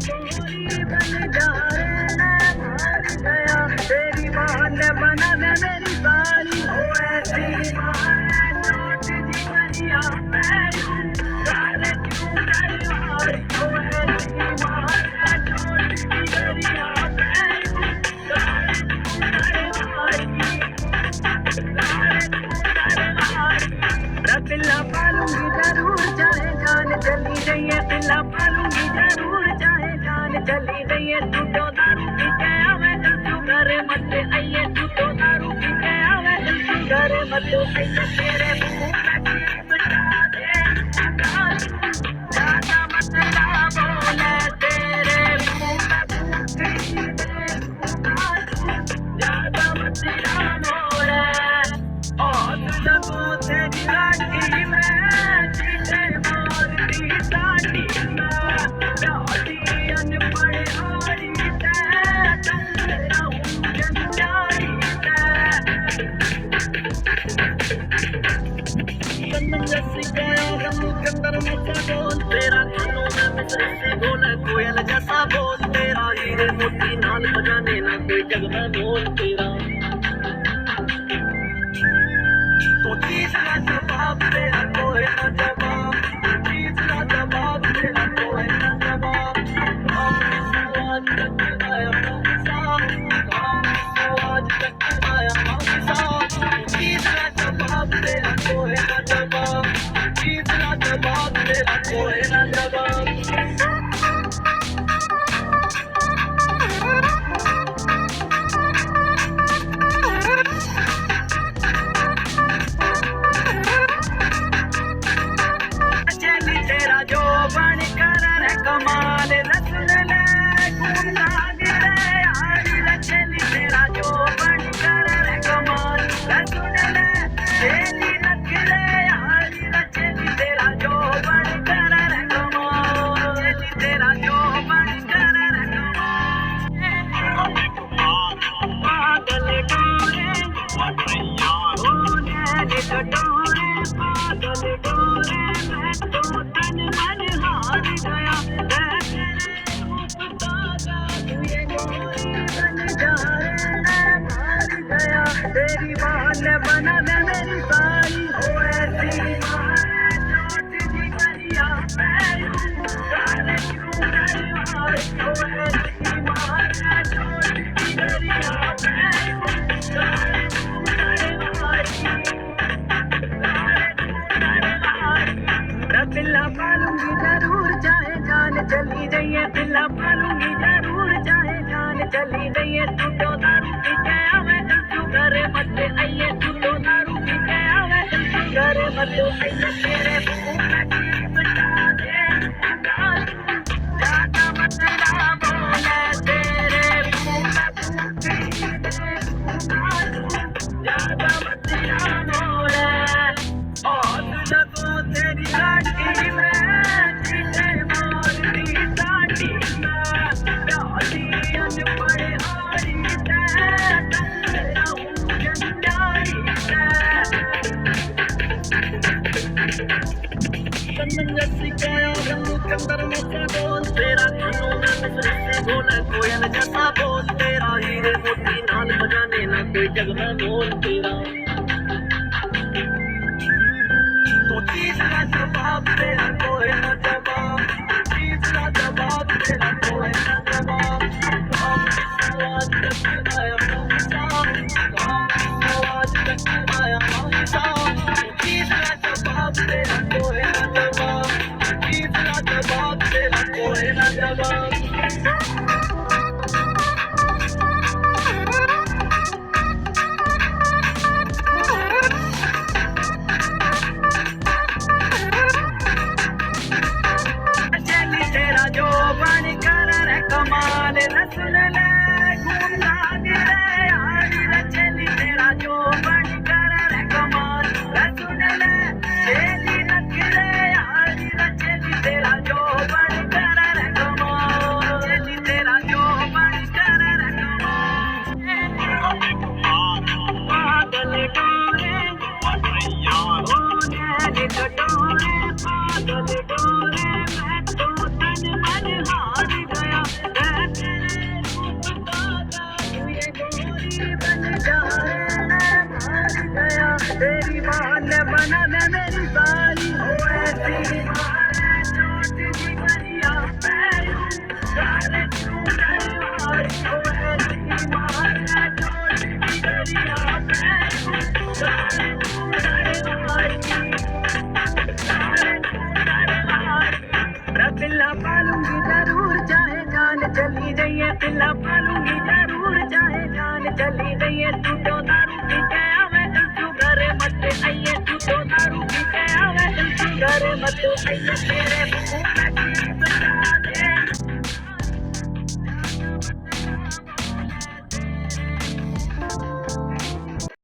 गोरी बन जा रे मैं मर गया तेरी माँ ने बना दे मेरी साली हो ऐसी माँ है चोट जी करिया मैं सारे क्यों डरवारी हो ऐसी माँ है चोट जी करिया मैं सारे क्यों डरवारी पिल्ला पालूंगी जरूर चाहे जान चली गई है पिल्ला पालूंगी जरूर चाहे जान चली गई है तू तो दारू पी के आवे चल तू घरे मत आइए तू तो दारू पी के आवे चल तू घरे मत आइए तेरे मुंह में खीर बता दे ज्यादा मत ला बोले तेरे मुंह में खीर ज्यादा मत ला बोले और लगो तेरी लाठी में चीटे मारती साटी में प्यारी अनपढ़ हारी ते रहूं जंजारी कन्नन जैसी गया गमू के अंदर मचा बोल तेरा कानों में मिस्र से बोले कोयल जैसा बोल तेरा हीरे मोती नाल बजाने ना कोई जग में बोल तेरा तो तीसरा जवाब तेरा कोई ना जवाब तीसरा जवाब तेरा कोई ना जवाब आज तक आया आज तक आया तीसरा जवाब तेरा कोई ना जवाब तीसरा जवाब तेरा कोई ना जवाब जो बन कर कमाल रसन ले घूमता गिरे यारी रचली तेरा जो बन कर कमाल रसन ले तेरी रख ले यारी रचली तेरा जो बन कर कमाल रचली तेरा जो बन कर कमाल पागल डोरे होने कटोरे पागल डोरे मैं तो तन मन हार गया तेरी माँ ने बना दे मेरी साली हो ऐसी माँ है चोट जी करिया मैं सारे क्यों डरवारी हो ऐसी माँ है चोट जी करिया मैं सारे क्यों डरवारी पिल्ला पालूंगी जरूर चाहे जान चली गई है पिल्ला पालूंगी जरूर चाहे जान चली गई है तू तो दारू पी के आवे चल तू घरे मत आइए तू तो दारू पी के आवे चल तू घरे मत आइए तेरे मुंह में खीर बता दे ज्यादा मत ला बोले तेरे मुंह में खीर ज्यादा मत ला बोले और लगो तेरी लाठी में चीटे मारती साटी में प्यारी अनपढ़ हारी ते रहूं जंजारी कन्नन जैसी गया गमू के अंदर मचा बोल तेरा कानों में मिस्र से बोले कोयल जैसा बोल तेरा हीरे मोती नाल बजाने ना कोई जग में बोल तेरा तो तीसरा जवाब तेरा कोई ना जवाब तीसरा जवाब तेरा कोई ना जवाब आज तक आया आज तक आया तीसरा जवाब तेरा कोई ना जवाब तीसरा जवाब तेरा कोई ना जवाब जो बन कर कमाल रसन ले घूमता गिरे यारी रचली तेरा जो बन कर कमाल रसन ले तेरी रख ले यारी रचली तेरा जो बन कर कमाल रचली तेरा चली जाइए पिल्ला पालूंगी जरूर चाहे जान चली जाइए तू तो दारू पी के आवे तू घरे मत आइए तू तो दारू पी के आवे तू घरे मत आइए तेरे